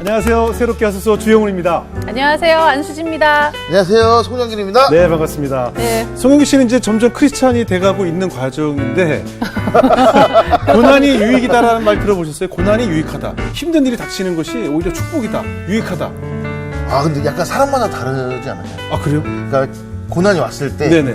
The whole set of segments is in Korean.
안녕하세요. 새롭게 하소서 주영훈입니다. 안녕하세요. 안수지입니다. 안녕하세요. 송영길입니다. 네, 반갑습니다. 네. 송영길 씨는 이제 점점 크리스찬이 돼가고 있는 과정인데 고난이 유익이다라는 말 들어보셨어요? 고난이 유익하다. 힘든 일이 닥치는 것이 오히려 축복이다. 유익하다. 아, 근데 약간 사람마다 다르지 않나요? 아, 그래요? 그러니까 고난이 왔을 때 네네.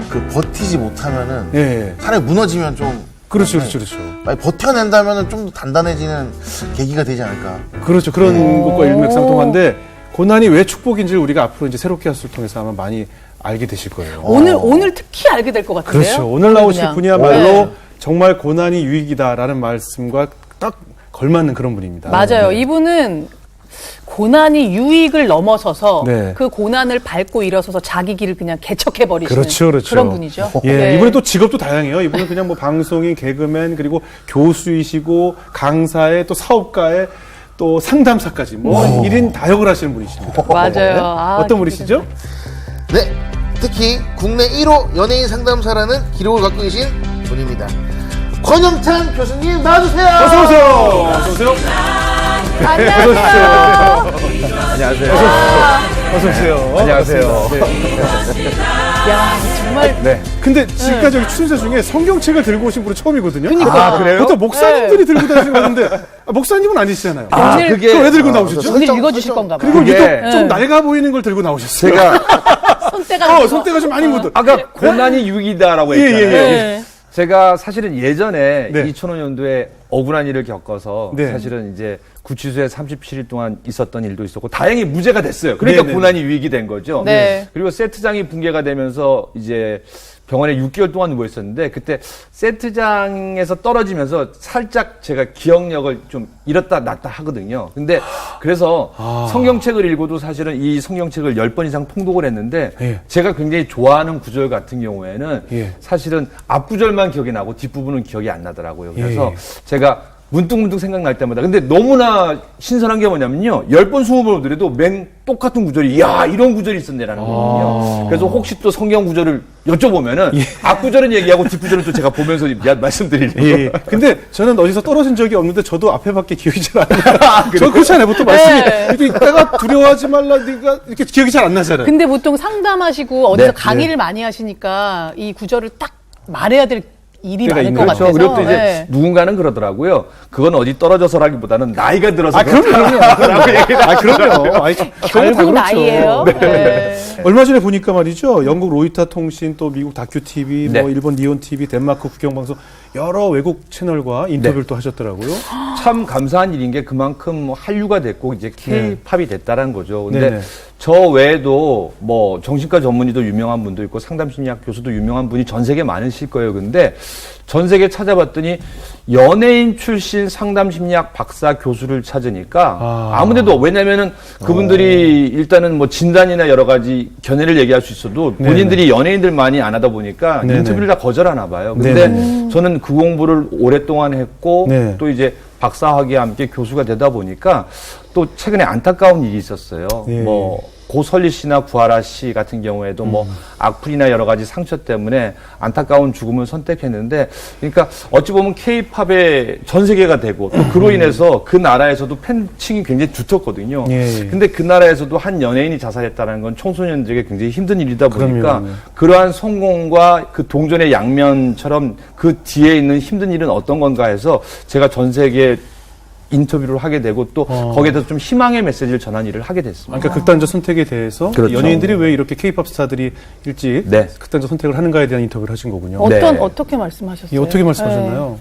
그 버티지 못하면은 네. 사람이 무너지면 좀 그렇죠, 그렇죠, 그렇죠. 많이 버텨낸다면은 좀 더 단단해지는 계기가 되지 않을까. 그렇죠. 그런 것과 일맥상통한데 고난이 왜 축복인지를 우리가 앞으로 이제 새롭게 하소서를 통해서 아마 많이 알게 되실 거예요. 오늘 특히 알게 될 것 같은데요. 그렇죠. 오늘 나오실 그냥. 분이야말로 네. 정말 고난이 유익이다라는 말씀과 딱 걸맞는 그런 분입니다. 맞아요. 네. 이분은 고난이 유익을 넘어서서 네. 그 고난을 밟고 일어서서 자기 길을 그냥 개척해버리시는 그렇죠, 그렇죠. 런 분이죠. 예, 네. 이분은 또 직업도 다양해요. 이분은 그냥 뭐 방송인, 개그맨, 그리고 교수이시고 강사에 또 사업가에 또 상담사까지 뭐 1인 다역을 하시는 분이십니다. 맞아요. 아, 어떤 분이시죠? 네. 특히 국내 1호 연예인 상담사라는 기록을 갖고 계신 분입니다. 권영찬 교수님 나와주세요. 어서 오세요. 어서 오세요. 안녕하세요. 안녕하세요. 어서 오세요. 안녕하세요. 야, 정말 네. 근데 지금까지 여기 출연자 중에 성경책을 들고 오신 분은 처음이거든요. 그러니까. 아, 그래요? 보통 목사님들이 들고 다니시는 건데 목사님은 아니시잖아요. 오늘 그게 그거 왜 들고 나오셨죠? 오늘 읽어주실 건가 봐요. 그리고 그게- 유독 좀 낡아 보이는 걸 들고 나오셨어요. 제가 손때가 손때가 좀 많이 묻어. 아까 고난이 유익이다라고 예, 했잖아요. 예, 예. 네. 제가 사실은 예전에 네. 2005년도에 억울한 일을 겪어서 네. 사실은 이제 구치소에 37일 동안 있었던 일도 있었고 다행히 무죄가 됐어요. 그러니까 네, 네, 고난이 유익이 된 거죠. 네. 그리고 세트장이 붕괴가 되면서 이제 병원에 6개월 동안 누워 있었는데 그때 세트장에서 떨어지면서 살짝 제가 기억력을 좀 잃었다 놨다 하거든요. 근데 그래서 성경책을 읽어도 사실은 이 성경책을 10번 이상 통독을 했는데 예. 제가 굉장히 좋아하는 구절 같은 경우에는 예. 사실은 앞구절만 기억이 나고 뒷부분은 기억이 안 나더라고요. 그래서 예. 제가 문득문득 생각날 때마다 근데 너무나 신선한 게 뭐냐면요. 10번, 20번 오더라도 맨 똑같은 구절이 이야 이런 구절이 있었네라는 거거든요. 그래서 혹시 또 성경 구절을 여쭤보면은 앞구절은 얘기하고 뒷구절은 또 제가 보면서 말씀드리려고. 예. 근데 저는 어디서 떨어진 적이 없는데 저도 앞에밖에 기억이 잘 안 나요. 저 그렇지 않아요. 보통 말씀이 네. 이렇게 이따가 두려워하지 말라 네가 이렇게 기억이 잘 안 나잖아요. 근데 보통 상담하시고 어디서 네, 강의를 많이 하시니까 이 구절을 딱 말해야 될 일이 때가 많을 있는 것 거죠. 같아서. 그렇죠. 그리고 또 이제 네. 누군가는 그러더라고요. 그건 어디 떨어져서라기보다는 나이가 들어서 아, 그럼요. 아, 그럼요. 아니, 결국 나이예요. 네. 얼마 전에 보니까 말이죠. 영국 로이터 통신, 또 미국 다큐 TV, 네. 뭐 일본 니온 TV, 덴마크 국영방송 여러 외국 채널과 인터뷰를 또 하셨더라고요. 참 감사한 일인 게 그만큼 뭐 한류가 됐고 이제 K-팝이 됐다라는 거죠. 근데 네네. 저 외에도 뭐 정신과 전문의도 유명한 분도 있고 상담심리학 교수도 유명한 분이 전 세계 많으실 거예요. 근데 전 세계 찾아봤더니 연예인 출신 상담심리학 박사 교수를 찾으니까 아무데도 왜냐면은 그분들이 일단은 뭐 진단이나 여러 가지 견해를 얘기할 수 있어도 본인들이 연예인들만이 안 하다 보니까 네네. 인터뷰를 다 거절하나 봐요. 근데 저는 그 공부를 오랫동안 했고 네. 또 이제 박사학위와 함께 교수가 되다 보니까 또 최근에 안타까운 일이 있었어요. 예. 뭐 고설리 씨나 구하라 씨 같은 경우에도 뭐 악플이나 여러 가지 상처 때문에 안타까운 죽음을 선택했는데 그러니까 어찌 보면 K-팝의 전 세계가 되고 또 그로 인해서 그 나라에서도 팬층이 굉장히 두텁거든요. 예. 근데 그 나라에서도 한 연예인이 자살했다는 건 청소년들에게 굉장히 힘든 일이다 보니까 그럼요. 그러한 성공과 그 동전의 양면처럼 그 뒤에 있는 힘든 일은 어떤 건가 해서 제가 전 세계 인터뷰를 하게 되고 또 거기에 대해서 좀 희망의 메시지를 전한 일을 하게 됐습니다. 그러니까 극단적 선택에 대해서 그렇죠. 연예인들이 왜 이렇게 K-팝 스타들이 일찍 네. 극단적 선택을 하는가에 대한 인터뷰를 하신 거군요. 어떻게 말씀하셨어요? 예, 어떻게 말씀하셨나요?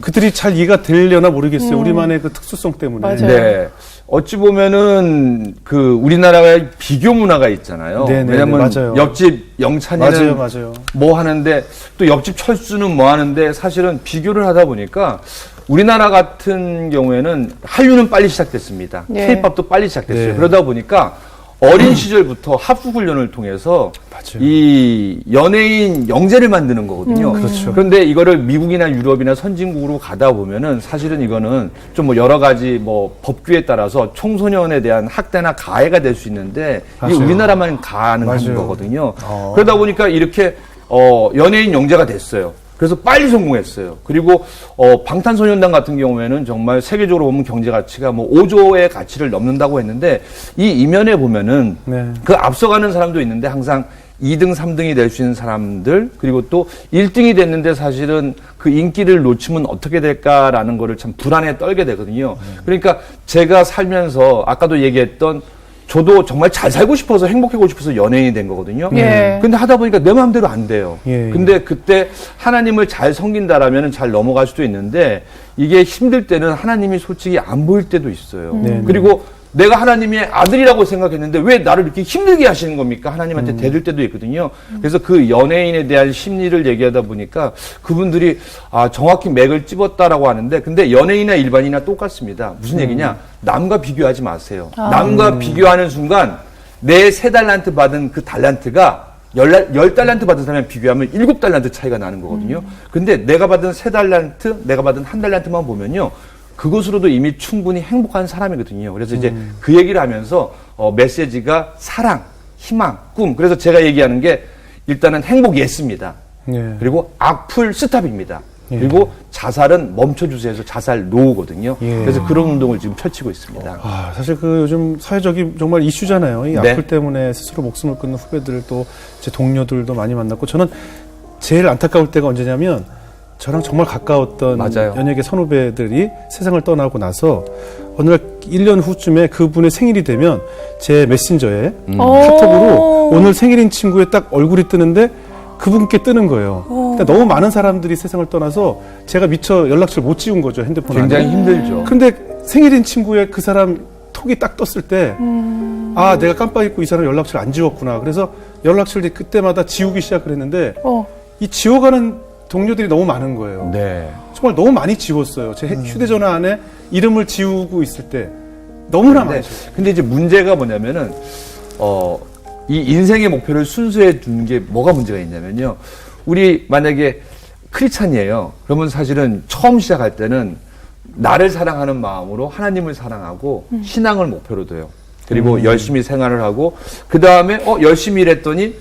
그들이 잘 이해가 되려나 모르겠어요. 우리만의 그 특수성 때문에. 맞아요. 네. 어찌 보면은 그 우리나라의 비교 문화가 있잖아요. 네네, 왜냐면 맞아요. 옆집 영찬이는 맞아요. 뭐 하는데 또 옆집 철수는 뭐 하는데 사실은 비교를 하다 보니까 우리나라 같은 경우에는 한류는 빨리 시작됐습니다. 네. K-팝도 빨리 시작됐어요. 네. 그러다 보니까 어린 시절부터 합숙 훈련을 통해서 맞아요. 이 연예인 영재를 만드는 거거든요. 그렇죠. 그런데 이거를 미국이나 유럽이나 선진국으로 가다 보면은 사실은 이거는 좀 뭐 여러 가지 뭐 법규에 따라서 청소년에 대한 학대나 가해가 될 수 있는데 이게 맞아요. 우리나라만 가능한 맞아요. 거거든요. 그러다 보니까 이렇게 연예인 영재가 됐어요. 그래서 빨리 성공했어요. 그리고 방탄소년단 같은 경우에는 정말 세계적으로 보면 경제 가치가 뭐 5조의 가치를 넘는다고 했는데 이 이면에 보면은 네. 그 앞서가는 사람도 있는데 항상 2등, 3등이 될 수 있는 사람들, 그리고 또 1등이 됐는데 사실은 그 인기를 놓치면 어떻게 될까라는 거를 참 불안에 떨게 되거든요. 그러니까 제가 살면서 아까도 얘기했던 저도 정말 잘 살고 싶어서 행복하고 싶어서 연예인이 된 거거든요. 예. 근데 하다 보니까 내 마음대로 안 돼요. 예. 근데 그때 하나님을 잘 섬긴다라면 잘 넘어갈 수도 있는데 이게 힘들 때는 하나님이 솔직히 안 보일 때도 있어요. 네, 그리고 내가 하나님의 아들이라고 생각했는데 왜 나를 이렇게 힘들게 하시는 겁니까? 하나님한테 대들 때도 있거든요. 그래서 그 연예인에 대한 심리를 얘기하다 보니까 그분들이 정확히 맥을 찝었다라고 하는데 근데 연예인이나 일반인이나 똑같습니다. 무슨 얘기냐? 남과 비교하지 마세요. 남과 비교하는 순간 내 3달란트 받은 그 달란트가 10달란트 받은 사람에 비교하면 7달란트 차이가 나는 거거든요. 근데 내가 받은 3달란트, 내가 받은 1달란트만 보면요. 그것으로도 이미 충분히 행복한 사람이거든요. 그래서 이제 그 얘기를 하면서 메시지가 사랑, 희망, 꿈. 그래서 제가 얘기하는 게 일단은 행복 예스입니다. 네. 그리고 악플 스탑입니다. 예. 그리고 자살은 멈춰주세요 해서 자살 노거든요. 예. 그래서 그런 운동을 지금 펼치고 있습니다. 사실 그 요즘 사회적인 정말 이슈잖아요. 이 네. 악플 때문에 스스로 목숨을 끊는 후배들 또 제 동료들도 많이 만났고 저는 제일 안타까울 때가 언제냐면 저랑 정말 가까웠던 맞아요. 연예계 선후배들이 세상을 떠나고 나서 어느 날 1년 후쯤에 그분의 생일이 되면 제 메신저에 카톡으로 오늘 생일인 친구의 딱 얼굴이 뜨는데 그분께 뜨는 거예요. 그러니까 너무 많은 사람들이 세상을 떠나서 제가 미처 연락처를 못 지운 거죠, 핸드폰 안에. 굉장히 힘들죠. 근데 생일인 친구의 그 사람 톡이 딱 떴을 때 내가 깜빡 잊고 이 사람 연락처를 안 지웠구나. 그래서 연락처를 그때마다 지우기 시작을 했는데 이 지워가는 동료들이 너무 많은 거예요. 네. 정말 너무 많이 지웠어요. 제 휴대전화 안에 이름을 지우고 있을 때 너무나 많죠. 근데 이제 문제가 뭐냐면은 이 인생의 목표를 순수해 두는 게 뭐가 문제가 있냐면요. 우리 만약에 크리스찬이에요. 그러면 사실은 처음 시작할 때는 나를 사랑하는 마음으로 하나님을 사랑하고 신앙을 목표로 둬요. 그리고 열심히 생활을 하고 그 다음에 열심히 일했더니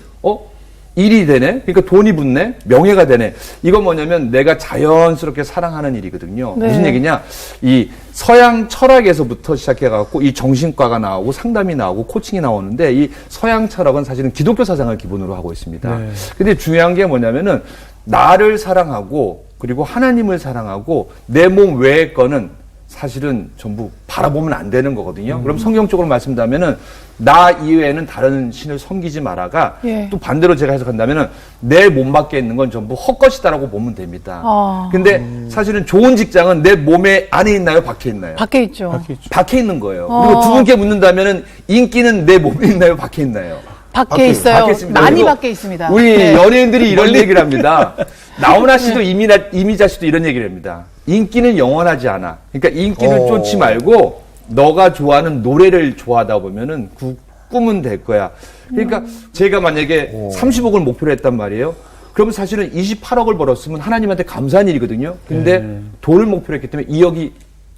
일이 되네. 그러니까 돈이 붙네. 명예가 되네. 이건 뭐냐면 내가 자연스럽게 사랑하는 일이거든요. 네. 무슨 얘기냐? 이 서양 철학에서부터 시작해갖고 이 정신과가 나오고 상담이 나오고 코칭이 나오는데 이 서양 철학은 사실은 기독교 사상을 기본으로 하고 있습니다. 네. 근데 중요한 게 뭐냐면은 나를 사랑하고 그리고 하나님을 사랑하고 내 몸 외의 거는 사실은 전부 바라보면 안 되는 거거든요. 그럼 성경적으로 말씀드리면은 나 이외에는 다른 신을 섬기지 마라가 예. 또 반대로 제가 해석한다면은 내 몸 밖에 있는 건 전부 헛것이다라고 보면 됩니다. 근데 사실은 좋은 직장은 내 몸에 안에 있나요? 밖에 있나요? 밖에 있죠. 밖에 있죠. 밖에 있는 거예요. 그리고 두 분께 묻는다면은 인기는 내 몸에 있나요? 밖에 있나요? 밖에 있어요. 밖에 있습니다. 많이 그리고 밖에 있습니다. 우리 네. 연예인들이 이런 얘기를 합니다. 나훈아 씨도 이미자 씨도 이런 얘기를 합니다. 인기는 영원하지 않아. 그러니까 인기를 쫓지 말고 너가 좋아하는 노래를 좋아하다 보면은 그 꿈은 될 거야. 그러니까 제가 만약에 30억을 목표로 했단 말이에요. 그러면 사실은 28억을 벌었으면 하나님한테 감사한 일이거든요. 근데 돈을 목표로 했기 때문에 2억이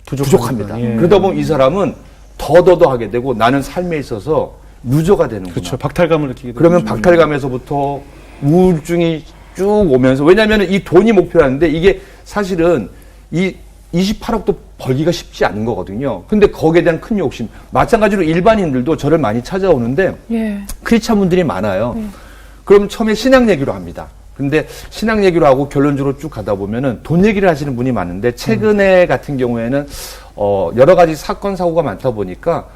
부족합니다. 예. 그러다 보면 이 사람은 더더더 하게 되고 나는 삶에 있어서 루저가 되는구나. 그렇죠. 박탈감을 느끼게 되죠. 그러면 박탈감에서부터 우울증이 쭉 오면서 왜냐하면 이 돈이 목표라는데 이게 사실은 이 28억도 벌기가 쉽지 않은 거거든요. 근데 거기에 대한 큰 욕심. 마찬가지로 일반인들도 저를 많이 찾아오는데 예. 크리스찬 분들이 많아요. 그럼 처음에 신앙 얘기로 합니다. 근데 신앙 얘기로 하고 결론적으로 쭉 가다 보면은 돈 얘기를 하시는 분이 많은데 최근에 같은 경우에는 여러 가지 사건 사고가 많다 보니까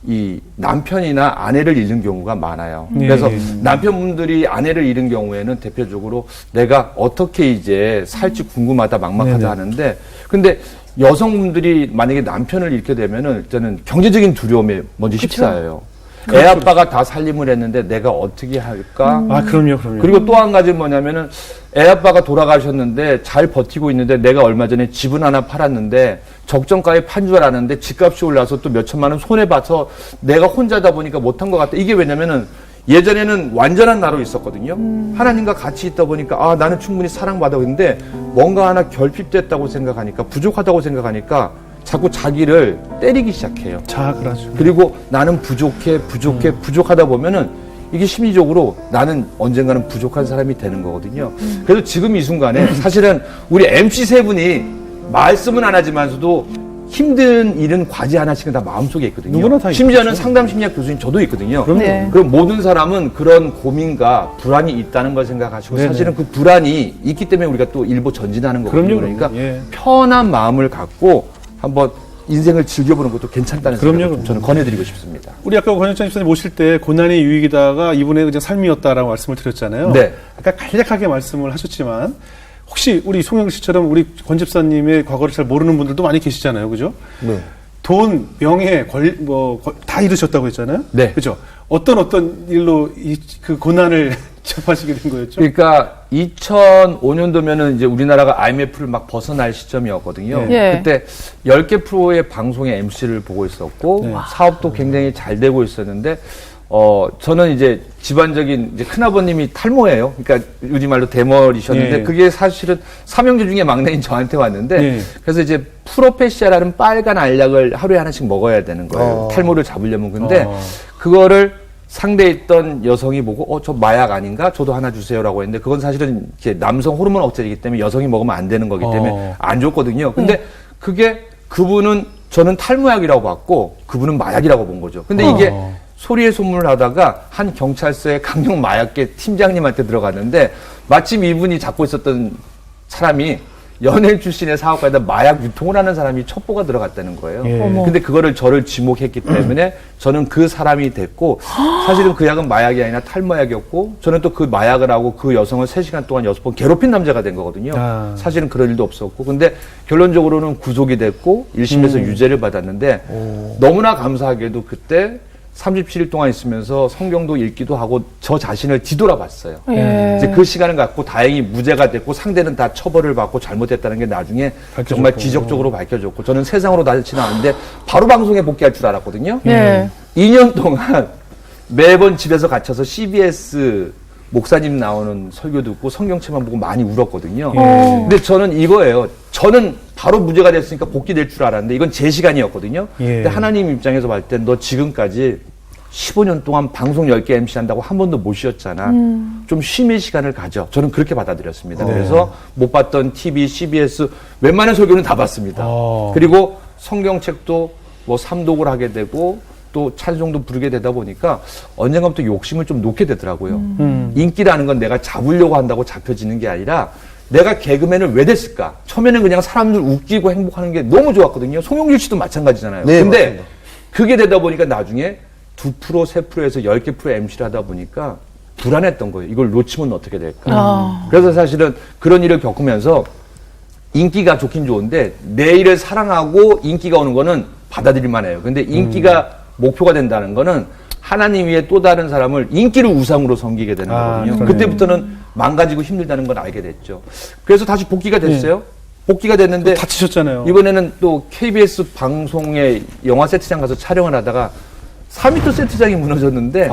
이 남편이나 아내를 잃는 경우가 많아요. 그래서 남편분들이 아내를 잃은 경우에는 대표적으로 내가 어떻게 이제 살지 궁금하다, 막막하다 하는데, 근데 여성분들이 만약에 남편을 잃게 되면은 일단은 경제적인 두려움에 먼저 휩싸여요. 애 아빠가 다 살림을 했는데 내가 어떻게 할까? 그럼요. 그리고 또 한 가지 뭐냐면은 애 아빠가 돌아가셨는데 잘 버티고 있는데 내가 얼마 전에 집은 하나 팔았는데 적정가에 판 줄 알았는데 집값이 올라서 또 몇 천만 원 손해봐서 내가 혼자다 보니까 못한 것 같다. 이게 왜냐면은 예전에는 완전한 나로 있었거든요. 하나님과 같이 있다 보니까 나는 충분히 사랑받아. 근데 뭔가 하나 결핍됐다고 생각하니까 부족하다고 생각하니까 자꾸 자기를 때리기 시작해요. 자학을 하죠. 그리고 나는 부족하다 보면은 이게 심리적으로 나는 언젠가는 부족한 사람이 되는 거거든요. 그래서 지금 이 순간에 사실은 우리 MC 세 분이 말씀은 안 하지만서도 힘든 일은 과제 하나씩은 다 마음속에 있거든요. 누구나 다 심지어는 상담심리학 교수님 저도 있거든요. 네. 그럼 모든 사람은 그런 고민과 불안이 있다는 걸 생각하시고 네네. 사실은 그 불안이 있기 때문에 우리가 또 일부 전진하는 거거든요. 그럼요, 그러니까 예. 편한 마음을 갖고 한번 인생을 즐겨보는 것도 괜찮다는 그럼요, 생각을 좀 저는 권해드리고 싶습니다. 우리 아까 권영찬 집사님 모실 때 고난이 유익이다가 이분의 그냥 삶이었다라고 말씀을 드렸잖아요. 네. 아까 간략하게 말씀을 하셨지만 혹시 우리 송영 씨처럼 우리 권 집사님의 과거를 잘 모르는 분들도 많이 계시잖아요, 그죠? 네. 돈, 명예, 다 잃으셨다고 했잖아요. 네. 그죠? 어떤 일로 그 고난을 접하시게 된 거였죠? 그러니까 2005년도면은 이제 우리나라가 IMF를 막 벗어날 시점이었거든요. 네. 예. 그때 10개 프로의 방송의 MC를 보고 있었고 네. 사업도 굉장히 잘 되고 있었는데 저는 이제 집안적인 이제 큰아버님이 탈모예요. 그러니까 요즘 말로 대머리셨는데 네. 그게 사실은 삼형제 중에 막내인 저한테 왔는데 네. 그래서 이제 프로페시아라는 빨간 알약을 하루에 하나씩 먹어야 되는 거예요. 탈모를 잡으려면. 근데 그거를 상대에 있던 여성이 보고 저 마약 아닌가? 저도 하나 주세요라고 했는데 그건 사실은 이렇게 남성 호르몬 억제이기 때문에 여성이 먹으면 안 되는 거기 때문에 안 줬거든요. 근데 그게 그분은 저는 탈모약이라고 봤고 그분은 마약이라고 본 거죠. 근데 이게 소리에 소문을 하다가 한 경찰서의 강력 마약계 팀장님한테 들어갔는데 마침 이분이 잡고 있었던 사람이 연예인 출신의 사업가에다 마약 유통을 하는 사람이 첩보가 들어갔다는 거예요. 예. 어머. 근데 그거를 저를 지목했기 때문에 저는 그 사람이 됐고 사실은 그 약은 마약이 아니라 탈모약이었고 저는 또 그 마약을 하고 그 여성을 3시간 동안 6번 괴롭힌 남자가 된 거거든요. 아. 사실은 그런 일도 없었고 근데 결론적으로는 구속이 됐고 1심에서 유죄를 받았는데 너무나 감사하게도 그때 37일 동안 있으면서 성경도 읽기도 하고 저 자신을 뒤돌아봤어요. 예. 이제 그 시간을 갖고 다행히 무죄가 됐고 상대는 다 처벌을 받고 잘못했다는 게 나중에 밝혀졌고. 정말 기적적으로 밝혀졌고 저는 세상으로 다시 나왔는데 바로 방송에 복귀할 줄 알았거든요. 예. 2년 동안 매번 집에서 갇혀서 CBS 목사님 나오는 설교 듣고 성경책만 보고 많이 울었거든요. 근데 저는 이거예요. 저는 바로 무죄가 됐으니까 복귀될 줄 알았는데 이건 제 시간이었거든요. 예. 근데 하나님 입장에서 봤을 때 너 지금까지 15년 동안 방송 10개 MC 한다고 한 번도 못 쉬었잖아. 좀 쉼의 시간을 가져. 저는 그렇게 받아들였습니다. 그래서 못 봤던 TV, CBS 웬만한 설교는 다 봤습니다. 그리고 성경책도 뭐 삼독을 하게 되고 또 찬송도 부르게 되다 보니까 언젠가부터 욕심을 좀 놓게 되더라고요. 인기라는 건 내가 잡으려고 한다고 잡혀지는 게 아니라 내가 개그맨을 왜 됐을까? 처음에는 그냥 사람들 웃기고 행복하는 게 너무 좋았거든요. 송영길 씨도 마찬가지잖아요. 네, 근데 맞습니다. 그게 되다 보니까 나중에 2%, 3%에서 10개 프로 MC를 하다 보니까 불안했던 거예요. 이걸 놓치면 어떻게 될까? 그래서 사실은 그런 일을 겪으면서 인기가 좋긴 좋은데 내 일을 사랑하고 인기가 오는 거는 받아들일만 해요. 근데 인기가 목표가 된다는 거는 하나님 위에 또 다른 사람을 인기를 우상으로 섬기게 되는 거거든요. 그러네요. 그때부터는 망가지고 힘들다는 걸 알게 됐죠. 그래서 다시 복귀가 됐어요. 복귀가 됐는데 다치셨잖아요. 이번에는 또 KBS 방송의 영화 세트장 가서 촬영을 하다가 4m 세트장이 무너졌는데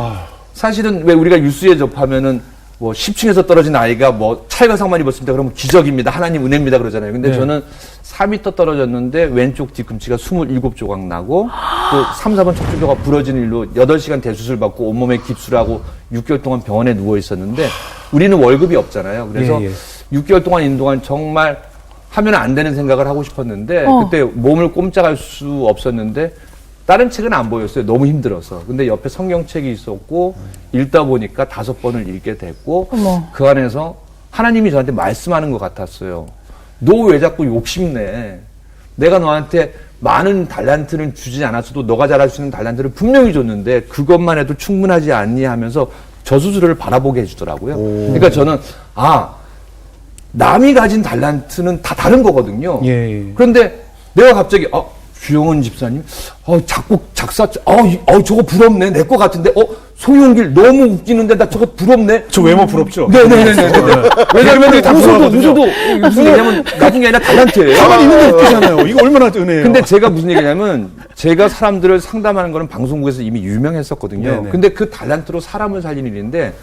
사실은 왜 우리가 뉴스에 접하면은 뭐 10층에서 떨어진 아이가 뭐 찰과상만 입었습니다. 그러면 기적입니다. 하나님 은혜입니다. 그러잖아요. 근데 네. 저는 4m 떨어졌는데 왼쪽 뒤꿈치가 27조각 나고 또 3, 4번 척추 조각 부러진 일로 8시간 대수술 받고 온몸에 깁스를 하고 6개월 동안 병원에 누워 있었는데 우리는 월급이 없잖아요. 그래서 예, 예. 6개월 동안 있는 동안 정말 하면 안 되는 생각을 하고 싶었는데 그때 몸을 꼼짝할 수 없었는데 다른 책은 안 보였어요. 너무 힘들어서. 근데 옆에 성경책이 있었고 읽다 보니까 5번을 읽게 됐고 어머. 그 안에서 하나님이 저한테 말씀하는 것 같았어요. 너 왜 자꾸 욕심내? 내가 너한테 많은 달란트는 주지 않았어도 너가 잘할 수 있는 달란트를 분명히 줬는데 그것만 해도 충분하지 않니 하면서 저 스스로를 바라보게 해주더라고요. 그러니까 저는 남이 가진 달란트는 다 다른 거거든요. 예. 그런데 내가 갑자기 주영은 집사님, 작사, 저거 부럽네. 내 거 같은데, 송영길 너무 웃기는데 나 저거 부럽네. 저 외모 부럽죠? 네네네네. 왜냐면 다 웃어도 부러워가지고. 무슨 얘기냐면 나중에 아니라 달란트예요. 가만히 있는 게 웃기잖아요. 이거 얼마나 은혜예요. 근데 제가 무슨 얘기냐면 제가 사람들을 상담하는 거는 방송국에서 이미 유명했었거든요. 네네. 근데 그 달란트로 사람을 살리는 일인데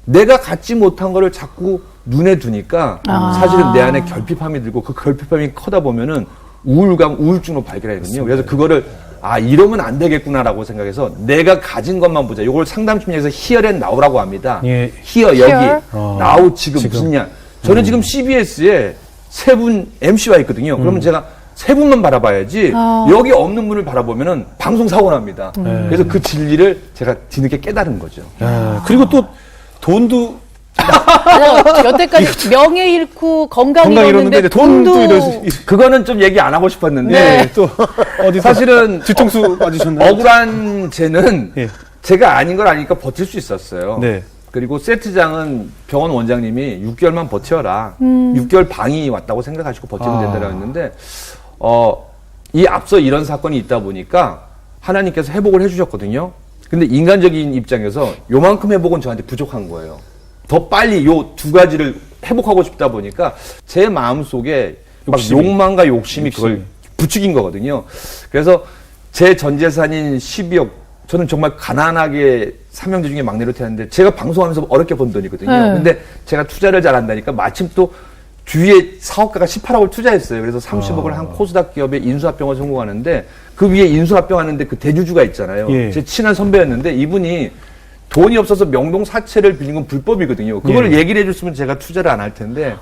내가 갖지 못한 거를 자꾸 눈에 두니까 사실은 내 안에 결핍함이 들고 그 결핍함이 커다 보면은 우울감, 우울증으로 발견하거든요. 그래서 그거를 아, 이러면 안 되겠구나라고 생각해서 내가 가진 것만 보자. 이걸 상담심리학에서 히어앤 나우라고 합니다. 예. 히어 여기, Here. 나우 지금 무슨 냐. 저는 지금 CBS에 3분 MC가 있거든요. 그러면 제가 3분만 바라봐야지 여기 없는 분을 바라보면은 방송 사고 납니다. 그래서 그 진리를 제가 뒤늦게 깨달은 거죠. 야, 그리고 또 돈도 여태까지 명예 잃고 건강 건강 잃었는데 잃었는데 돈도 잃어서 그거는 좀 얘기 안 하고 싶었는데 네, 또 어디 사실은 뒤통수 맞으셨나요? 억울한 죄는 예. 제가 아닌 걸 아니까 버틸 수 있었어요. 네. 그리고 세트장은 병원 원장님이 6개월만 버텨라. 6개월 방이 왔다고 생각하시고 버티면 된다고 했는데 이 앞서 이런 사건이 있다 보니까 하나님께서 회복을 해주셨거든요. 근데 인간적인 입장에서 요만큼 회복은 저한테 부족한 거예요. 더 빨리 요 2가지를 회복하고 싶다 보니까 제 마음속에 막 욕망과 욕심이 그걸 부추긴 거거든요. 그래서 제 전 재산인 12억, 저는 정말 가난하게 3형제 중에 막내로 태어났는데 제가 방송하면서 어렵게 번 돈이거든요. 네. 근데 제가 투자를 잘 한다니까 마침 또 주위에 사업가가 18억을 투자했어요. 그래서 30억을 한 코스닥 기업에 인수합병을 성공하는데 그 위에 인수합병하는데 그 대주주가 있잖아요. 예. 제 친한 선배였는데 이분이 돈이 없어서 명동 사채를 빌린 건 불법이거든요. 그걸 예. 얘기를 해줬으면 제가 투자를 안 할 텐데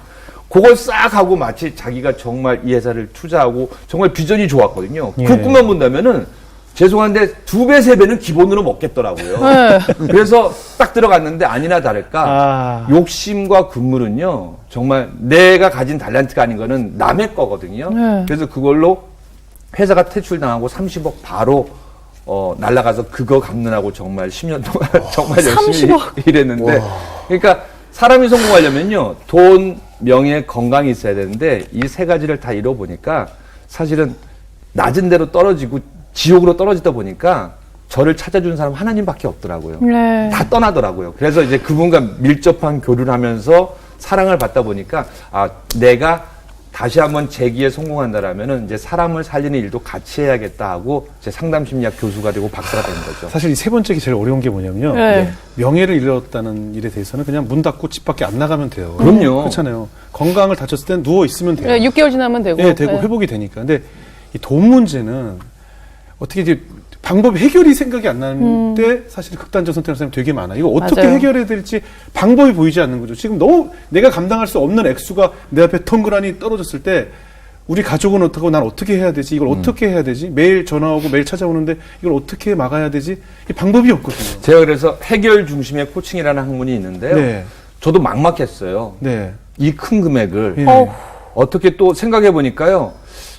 그걸 싹 하고 마치 자기가 정말 이 회사를 투자하고 정말 비전이 좋았거든요. 예. 그 꿈만 본다면은 죄송한데 2배, 3배는 기본으로 먹겠더라고요. 그래서 딱 들어갔는데 아니나 다를까 욕심과 금물은요 정말 내가 가진 달란트가 아닌 거는 남의 거거든요. 그래서 그걸로 회사가 퇴출당하고 30억 바로 날라가서 그거 갚느라고 정말 10년 동안 정말 열심히 30억. 일했는데 그러니까 사람이 성공하려면요 돈, 명예, 건강이 있어야 되는데 이 3가지를 다 잃어보니까 사실은 낮은 데로 떨어지고 지옥으로 떨어지다 보니까 저를 찾아주는 사람 하나님밖에 없더라고요. 네. 다 떠나더라고요. 그래서 이제 그분과 밀접한 교류를 하면서 사랑을 받다 보니까 아 내가 다시 한번 재기에 성공한다라면은 이제 사람을 살리는 일도 같이 해야겠다 하고 제 상담심리학 교수가 되고 박사가 된 거죠. 사실 이 3번째 게 제일 어려운 게 뭐냐면요. 네. 명예를 잃었다는 일에 대해서는 그냥 문 닫고 집 밖에 안 나가면 돼요. 그럼요. 그렇잖아요. 건강을 다쳤을 땐 누워 있으면 돼요. 네, 6개월 지나면 되고. 예, 되고 네. 회복이 되니까. 근데 이 돈 문제는 어떻게 이제 방법이 해결이 생각이 안 나는데 사실 극단적 선택을 하는 사람이 되게 많아요. 이거 어떻게 맞아요. 해결해야 될지 방법이 보이지 않는 거죠. 지금 너무 내가 감당할 수 없는 액수가 내 앞에 덩그러니 떨어졌을 때 우리 가족은 어떻게 하고 난 어떻게 해야 되지? 이걸 어떻게 해야 되지? 매일 전화오고 매일 찾아오는데 이걸 어떻게 막아야 되지? 이 방법이 없거든요. 제가 그래서 해결 중심의 코칭이라는 학문이 있는데요. 네. 저도 막막했어요. 네. 이 큰 금액을 예. 어떻게 또 생각해 보니까요.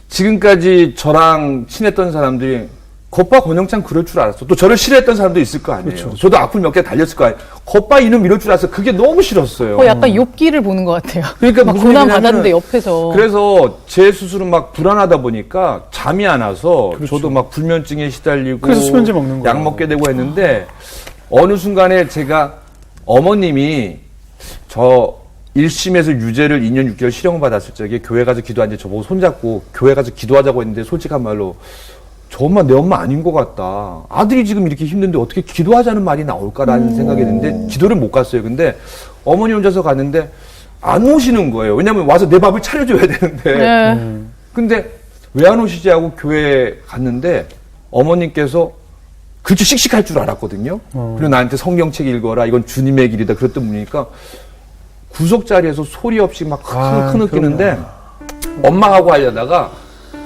지금까지 저랑 친했던 사람들이 겉바 권영찬 그럴 줄 알았어. 또 저를 싫어했던 사람도 있을 거 아니에요. 그렇죠. 저도 악플 몇 개 달렸을 거 아니에요. 겉바 이놈 이럴 줄 알았어. 그게 너무 싫었어요. 약간 욥기를 보는 것 같아요. 그러니까 막 무슨 고난 얘기냐면은 받았는데 옆에서. 그래서 제 스스로 막 불안하다 보니까 잠이 안 와서 저도 막 불면증에 시달리고 그래서 수면제 먹는 거예요. 약 먹게 되고 했는데 어느 순간에 제가 어머님이 저 1심에서 유죄를 2년 6개월 실형을 받았을 적에 교회 가서 기도한 지 저보고 손잡고 교회 가서 기도하자고 했는데 솔직한 말로 저 엄마 내 엄마 아닌 것 같다. 아들이 지금 이렇게 힘든데 어떻게 기도하자는 말이 나올까라는 생각이 했는데 기도를 못 갔어요. 근데 어머니 혼자서 갔는데 안 오시는 거예요. 왜냐면 와서 내 밥을 차려줘야 되는데. 네. 근데 왜 안 오시지 하고 교회에 갔는데 어머님께서 글씨 씩씩할 줄 알았거든요. 그리고 나한테 성경책 읽어라. 이건 주님의 길이다. 그랬던 분이니까 구석 자리에서 소리 없이 막 큰 웃기는데 엄마하고 하려다가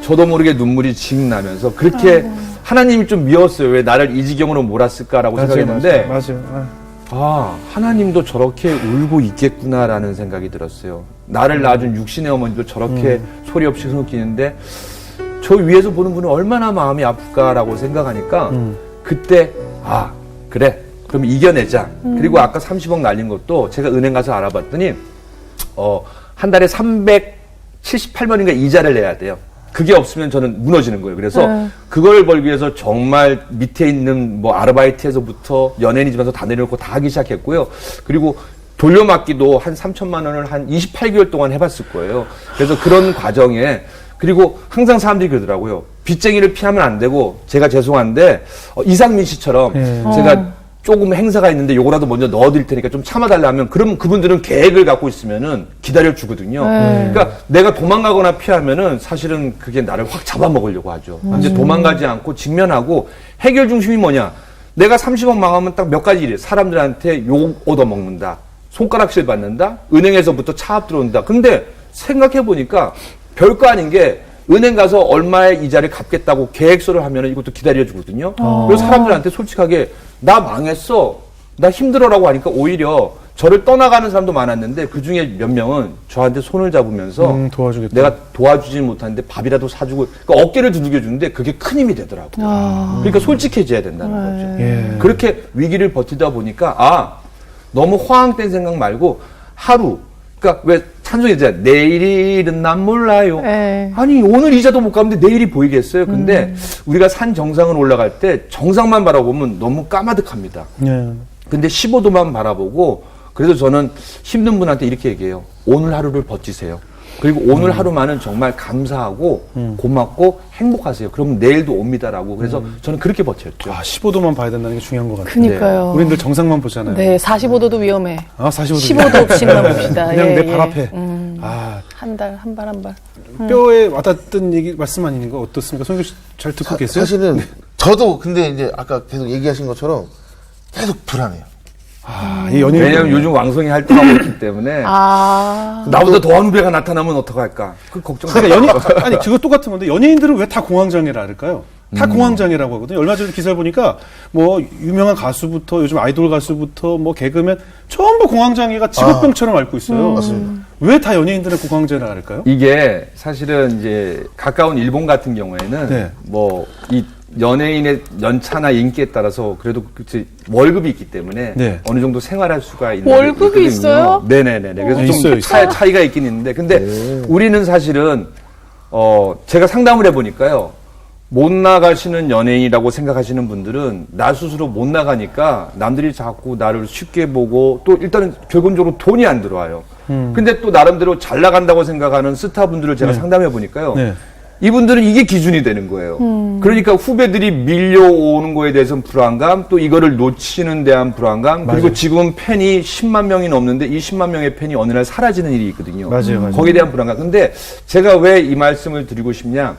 저도 모르게 눈물이 징 나면서 그렇게 하나님이 좀 미웠어요. 왜 나를 이 지경으로 몰았을까라고 생각했는데 맞아요. 아 하나님도 저렇게 울고 있겠구나라는 생각이 들었어요. 나를 낳아준 육신의 어머니도 저렇게 소리 없이 흐느끼는데 저 위에서 보는 분은 얼마나 마음이 아플까라고 생각하니까 그때 아 그래 그럼 이겨내자. 그리고 아까 30억 날린 것도 제가 은행 가서 알아봤더니 한 달에 378만인가 이자를 내야 돼요. 그게 없으면 저는 무너지는 거예요. 그래서 그걸 벌기 위해서 정말 밑에 있는 뭐 아르바이트에서부터 연예인이지만서 다 내려놓고 다 하기 시작했고요. 그리고 돌려막기도 한 3천만 원을 한 28개월 동안 해봤을 거예요. 그래서 그런 과정에 그리고 항상 사람들이 그러더라고요. 빚쟁이를 피하면 안 되고 제가 죄송한데 이상민 씨처럼 제가 조금 행사가 있는데 요거라도 먼저 넣어드릴 테니까 좀 참아달라 하면 그럼 그분들은 계획을 갖고 있으면은 기다려주거든요. 그러니까 내가 도망가거나 피하면은 사실은 그게 나를 확 잡아먹으려고 하죠. 이제 도망가지 않고 직면하고 해결 중심이 뭐냐. 내가 30억 망하면 딱 몇 가지 일이에요. 사람들한테 욕 얻어먹는다. 손가락질 받는다. 은행에서부터 차압 들어온다. 근데 생각해보니까 별거 아닌 게 은행 가서 얼마의 이자를 갚겠다고 계획서를 하면은 이것도 기다려주거든요. 그래서 사람들한테 솔직하게 나 망했어. 나 힘들어라고 하니까 오히려 저를 떠나가는 사람도 많았는데 그 중에 몇 명은 저한테 손을 잡으면서 도와주겠다. 내가 도와주지는 못하는데 밥이라도 사주고 그러니까 어깨를 두들겨 주는데 그게 큰 힘이 되더라고요. 그러니까 솔직해져야 된다는 거죠. 예. 그렇게 위기를 버티다 보니까 너무 허황된 생각 말고 하루 그러니까 왜 찬송이잖아. 내일은 난 몰라요. 네. 아니 오늘 이자도 못 갚는데 내일이 보이겠어요. 근데 우리가 산 정상을 올라갈 때 정상만 바라보면 너무 까마득합니다. 예. 근데 15도만 바라보고 그래서 저는 힘든 분한테 이렇게 얘기해요. 오늘 하루를 버티세요. 그리고 오늘 하루만은 정말 감사하고 고맙고 행복하세요. 그러면 내일도 옵니다라고. 그래서 저는 그렇게 버텼죠. 15도만 봐야 된다는 게 중요한 것 같아요. 그니까요. 우리들 정상만 보잖아요. 네, 45도도 위험해. 45도. 15도 없이만 봅시다. 그냥 예, 내 발 예. 앞에. 한 발, 한 발, 한 발. 뼈에 와닿던 얘기 말씀 아닌가 어떻습니까? 송교 씨 잘 듣고 계세요? 사실은 저도 근데 이제 아까 계속 얘기하신 것처럼 계속 불안해요. 이 연예인 왜냐하면 요즘 왕성이 활동하고 있기 때문에 아. 나보다 더한 후배가 나타나면 어떡할까? 그 걱정. 그러니까 아니 그거 똑같은 건데 연예인들은 왜 다 공황장애라 할까요? 다 공황장애라고 하거든요. 얼마 전에 기사를 보니까 뭐 유명한 가수부터 요즘 아이돌 가수부터 뭐 개그맨 전부 공황장애가 직업병처럼 앓고 있어요. 맞습니다. 왜 다 연예인들은 공황장애라 할까요? 이게 사실은 이제 가까운 일본 같은 경우에는 네. 뭐 이 연예인의 연차나 인기에 따라서 그래도 월급이 있기 때문에 네. 어느 정도 생활할 수가 있는 월급이 있어요? 네네네. 그래서 네, 좀 있어요. 차이가 있긴 있는데 근데 우리는 사실은 제가 상담을 해보니까요. 못 나가시는 연예인이라고 생각하시는 분들은 나 스스로 못 나가니까 남들이 자꾸 나를 쉽게 보고 또 일단은 결론적으로 돈이 안 들어와요. 근데 또 나름대로 잘 나간다고 생각하는 스타분들을 제가 상담해 보니까요. 네. 이분들은 이게 기준이 되는 거예요. 그러니까 후배들이 밀려오는 거에 대해서는 불안감, 또 이거를 놓치는 대한 불안감, 그리고 지금 팬이 10만 명이 넘는데 이 10만 명의 팬이 어느 날 사라지는 일이 있거든요. 맞아요. 거기에 대한 불안감. 근데 제가 왜 이 말씀을 드리고 싶냐?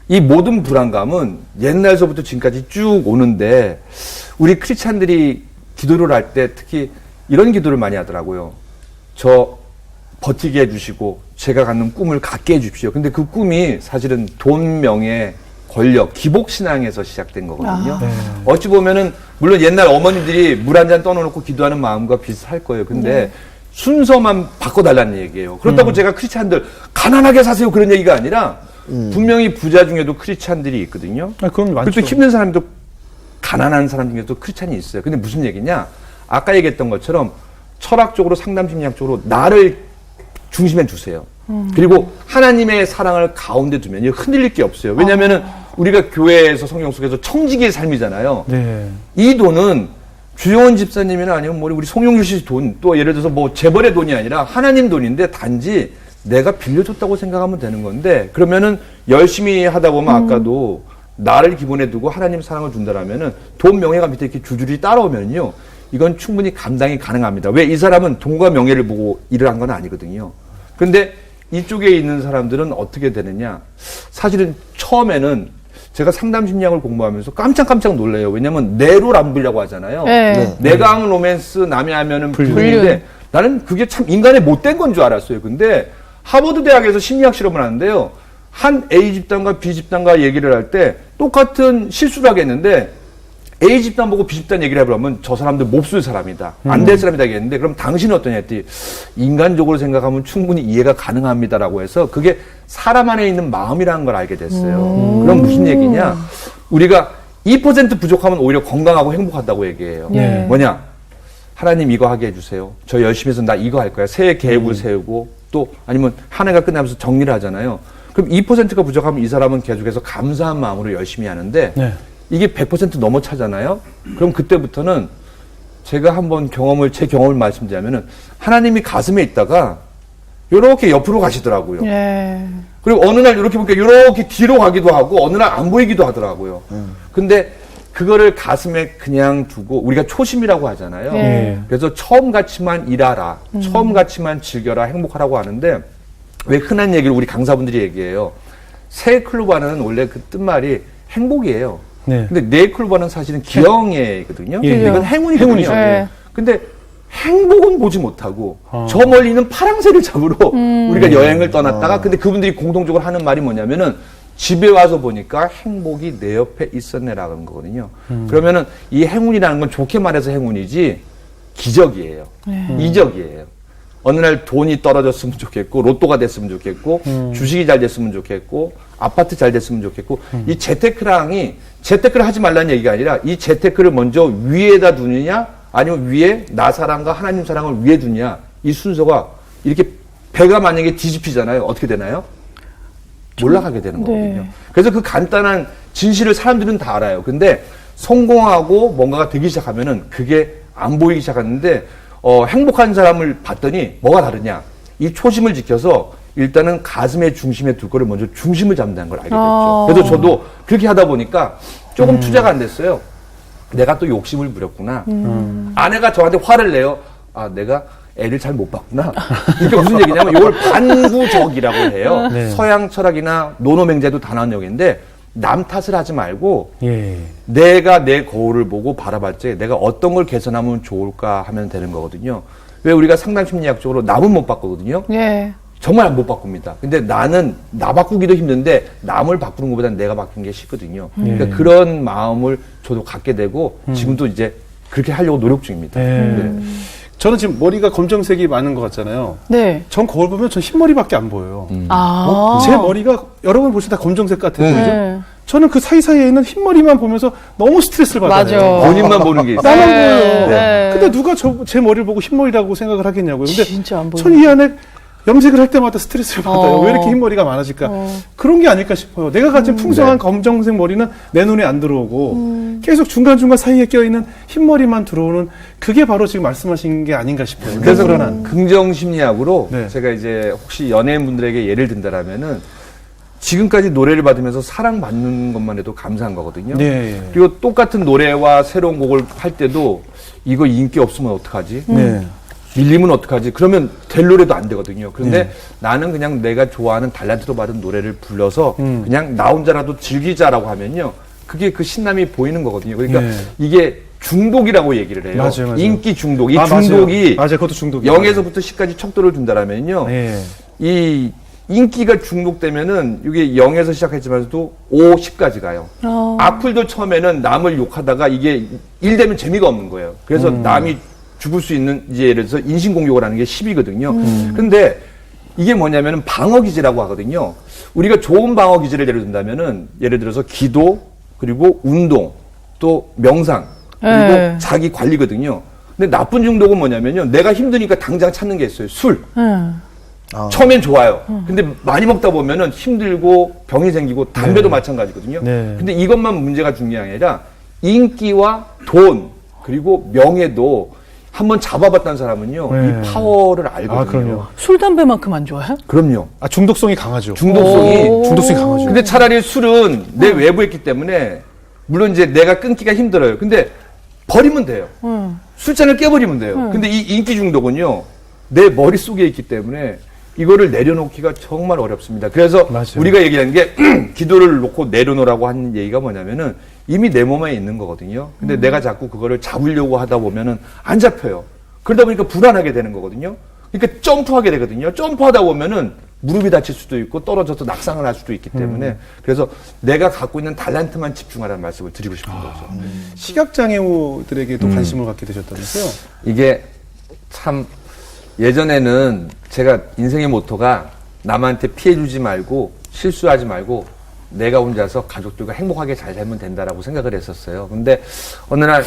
이 모든 불안감은 옛날서부터 지금까지 쭉 오는데 우리 크리스찬들이 기도를 할 때 특히 이런 기도를 많이 하더라고요. 저 버티게 해주시고 제가 갖는 꿈을 갖게 해주십시오. 근데 그 꿈이 사실은 돈, 명예, 권력, 기복신앙에서 시작된 거거든요. 어찌 보면은 물론 옛날 어머니들이 물 한 잔 떠놓고 기도하는 마음과 비슷할 거예요. 근데 순서만 바꿔달라는 얘기예요. 그렇다고 제가 크리스찬들 가난하게 사세요 그런 얘기가 아니라 분명히 부자 중에도 크리스찬들이 있거든요. 그건 많죠. 그리고 또 힘든 사람도 가난한 사람 중에도 크리스찬이 있어요. 근데 무슨 얘기냐? 아까 얘기했던 것처럼 철학적으로 상담심리학적으로 나를 중심에 두세요. 그리고 하나님의 사랑을 가운데 두면 흔들릴 게 없어요. 왜냐면은 우리가 교회에서 성경 속에서 청지기의 삶이잖아요. 네. 이 돈은 주영원 집사님이나 아니면 뭐 우리 송영길 씨 돈, 또 예를 들어서 뭐 재벌의 돈이 아니라 하나님 돈인데 단지 내가 빌려줬다고 생각하면 되는 건데 그러면은 열심히 하다 보면 아까도 나를 기본에 두고 하나님 사랑을 준다라면은 돈 명예가 밑에 이렇게 줄줄이 따라오면요 이건 충분히 감당이 가능합니다. 왜 이 사람은 돈과 명예를 보고 일을 한 건 아니거든요. 근데 이쪽에 있는 사람들은 어떻게 되느냐? 사실은 처음에는 제가 상담 심리학을 공부하면서 깜짝깜짝 놀래요. 왜냐면 내로 남불이라고 하잖아요. 네. 내가 한 로맨스 남이 하면은 불륜인데 나는 그게 참 인간의 못된 건 줄 알았어요. 근데 하버드 대학에서 심리학 실험을 하는데요. 한 A 집단과 B 집단과 얘기를 할 때 똑같은 실수를 하겠는데 A 집단 보고 B 집단 얘기를 해보면 저 사람들 몹쓸 사람이다. 안 될 사람이다 하겠는데 그럼 당신은 어떠냐 했더니 인간적으로 생각하면 충분히 이해가 가능합니다라고 해서 그게 사람 안에 있는 마음이라는 걸 알게 됐어요. 그럼 무슨 얘기냐? 우리가 2% 부족하면 오히려 건강하고 행복하다고 얘기해요. 네. 뭐냐? 하나님 이거 하게 해주세요. 저 열심히 해서 나 이거 할 거야. 새해 계획을 세우고 또 아니면 한 해가 끝나면서 정리를 하잖아요. 그럼 2%가 부족하면 이 사람은 계속해서 감사한 마음으로 열심히 하는데 네. 이게 100% 넘어 차잖아요. 그럼 그때부터는 제가 한번 제 경험을 말씀드리면은 하나님이 가슴에 있다가 이렇게 옆으로 가시더라고요. 예. 그리고 어느 날 이렇게 보니까 이렇게 뒤로 가기도 하고 어느 날 안 보이기도 하더라고요. 근데 그거를 가슴에 그냥 두고 우리가 초심이라고 하잖아요. 네. 그래서 처음같이만 일하라, 처음같이만 즐겨라, 행복하라고 하는데 왜 흔한 얘기를 우리 강사분들이 얘기해요. 세클루바는 원래 그 뜻말이 행복이에요. 네. 근데 네클루바는 사실은 기형애거든요. 예, 예. 이건 행운이거든요. 행운이죠. 네. 근데 행복은 보지 못하고 저 멀리 있는 파랑새를 잡으러 우리가 여행을 떠났다가 근데 그분들이 공통적으로 하는 말이 뭐냐면은 집에 와서 보니까 행복이 내 옆에 있었네라는 거거든요. 그러면은 이 행운이라는 건 좋게 말해서 행운이지 기적이에요. 이적이에요. 어느 날 돈이 떨어졌으면 좋겠고 로또가 됐으면 좋겠고 주식이 잘 됐으면 좋겠고 아파트 잘 됐으면 좋겠고 이 재테크랑이 재테크를 하지 말라는 얘기가 아니라 이 재테크를 먼저 위에다 두느냐 아니면 위에 나 사랑과 하나님 사랑을 위에 두냐 이 순서가 이렇게 배가 만약에 뒤집히잖아요. 어떻게 되나요? 올라가게 되는 거거든요. 그래서 그 간단한 진실을 사람들은 다 알아요. 근데 성공하고 뭔가가 되기 시작하면은 그게 안 보이기 시작하는데 행복한 사람을 봤더니 뭐가 다르냐? 이 초심을 지켜서 일단은 가슴의 중심에 둘 거를 먼저 중심을 잡는다는 걸 알게 됐죠. 그래서 저도 그렇게 하다 보니까 조금 투자가 안 됐어요. 내가 또 욕심을 부렸구나. 아내가 저한테 화를 내요. 아, 내가 애를 잘 못 봤구나. 이게 무슨 얘기냐면 이걸 반구적이라고 해요. 네. 서양 철학이나 노노맹제도 단원역인데 남 탓을 하지 말고 예. 내가 내 거울을 보고 바라볼 때 내가 어떤 걸 개선하면 좋을까 하면 되는 거거든요. 왜 우리가 상담심리학적으로 남은 못 바꾸거든요. 예. 정말 못 바꿉니다. 근데 나는 나 바꾸기도 힘든데 남을 바꾸는 것보다는 내가 바꾸는 게 쉽거든요. 그러니까 그런 마음을 저도 갖게 되고 지금도 이제 그렇게 하려고 노력 중입니다. 네. 저는 지금 머리가 검정색이 많은 것 같잖아요. 네. 전 거울 보면 전 흰머리밖에 안 보여요. 아. 제 머리가 여러분 보시면 다 검정색 같아 보이죠? 네. 저는 그 사이사이에 있는 흰머리만 보면서 너무 스트레스를 받아요. 맞아. 본인만 보는 게 있어요. 나만 네. 보여요. 네. 근데 누가 제 머리를 보고 흰머리라고 생각을 하겠냐고요. 근데 진짜 안 보여요. 전 이 안에 염색을 할 때마다 스트레스를 받아요. 왜 이렇게 흰머리가 많아질까? 그런 게 아닐까 싶어요. 내가 가진 풍성한 검정색 머리는 내 눈에 안 들어오고 계속 중간중간 사이에 껴있는 흰머리만 들어오는 그게 바로 지금 말씀하신 게 아닌가 싶어요. 그래서 불안한. 긍정심리학으로 네. 제가 이제 혹시 연예인분들에게 예를 든다라면은 지금까지 노래를 받으면서 사랑받는 것만 해도 감사한 거거든요. 네. 그리고 똑같은 노래와 새로운 곡을 할 때도 이거 인기 없으면 어떡하지? 네. 밀리면 어떡하지? 그러면 될 노래도 안 되거든요. 그런데 나는 그냥 내가 좋아하는 달란트로 받은 노래를 불러서 그냥 나 혼자라도 즐기자라고 하면요. 그게 그 신남이 보이는 거거든요. 그러니까 네. 이게 중독이라고 얘기를 해요. 맞아요, 맞아요. 인기 중독. 이 맞아요. 중독이 맞아요. 그것도 중독이에요. 0에서부터 10까지 척도를 둔다라면요. 네. 이 인기가 중독되면은 이게 0에서 시작했지만서도 5, 10까지 가요. 악플도 처음에는 남을 욕하다가 이게 1 되면 재미가 없는 거예요. 그래서 남이 죽을 수 있는 이제 예를 들어서 인신공격을 하는 게 10이거든요. 근데 이게 뭐냐면은 방어기제라고 하거든요. 우리가 좋은 방어기제를 예를 든다면은 예를 들어서 기도 그리고 운동 또 명상 그리고 네. 자기 관리거든요. 근데 나쁜 중독은 뭐냐면요. 내가 힘드니까 당장 찾는 게 있어요. 술. 처음엔 좋아요. 근데 많이 먹다 보면은 힘들고 병이 생기고 담배도 마찬가지거든요. 네. 근데 이것만 문제가 중요한 게 아니라 인기와 돈 그리고 명예도 한번 잡아봤다는 사람은요. 네. 이 파워를 알거든요. 아, 그럼요. 술, 담배만큼 안 좋아요? 그럼요. 아, 중독성이 강하죠. 중독성이 중독성이 강하죠. 근데 차라리 술은 내 외부에 있기 때문에 물론 이제 내가 끊기가 힘들어요. 근데 버리면 돼요. 술잔을 깨버리면 돼요. 근데 이 인기 중독은요. 내 머릿속에 있기 때문에 이거를 내려놓기가 정말 어렵습니다. 그래서 맞아요. 우리가 얘기하는 게 기도를 놓고 내려놓으라고 하는 얘기가 뭐냐면은 이미 내 몸에 있는 거거든요. 근데 내가 자꾸 그거를 잡으려고 하다 보면은 안 잡혀요. 그러다 보니까 불안하게 되는 거거든요. 그러니까 점프하게 되거든요. 점프하다 보면은 무릎이 다칠 수도 있고 떨어져서 낙상을 할 수도 있기 때문에 그래서 내가 갖고 있는 달란트만 집중하라는 말씀을 드리고 싶은 거죠. 시각장애우들에게도 관심을 갖게 되셨다면서요? 이게 참 예전에는 제가 인생의 모토가 남한테 피해 주지 말고 실수하지 말고 내가 혼자서 가족들과 행복하게 잘 살면 된다라고 생각을 했었어요. 근데 어느 날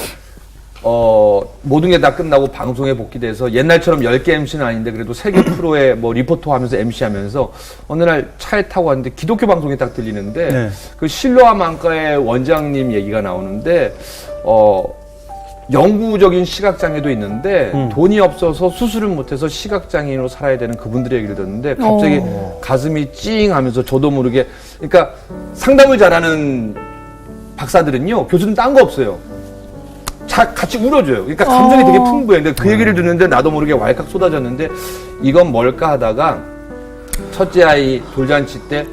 모든 게 다 끝나고 방송에 복귀돼서 옛날처럼 10개 MC는 아닌데 그래도 세계 프로에 뭐 리포터 하면서 MC 하면서 어느 날 차에 타고 왔는데 기독교 방송이 딱 들리는데 네. 그 실로암 안과의 원장님 얘기가 나오는데 영구적인 시각장애도 있는데 돈이 없어서 수술을 못해서 시각장애인으로 살아야 되는 그분들의 얘기를 듣는데 갑자기 가슴이 찡 하면서 저도 모르게 그러니까 상담을 잘하는 박사들은요, 교수는 딴 거 없어요. 같이 울어줘요. 그러니까 감정이 되게 풍부해. 근데 그 얘기를 듣는데 나도 모르게 왈칵 쏟아졌는데 이건 뭘까 하다가 첫째 아이 돌잔치 때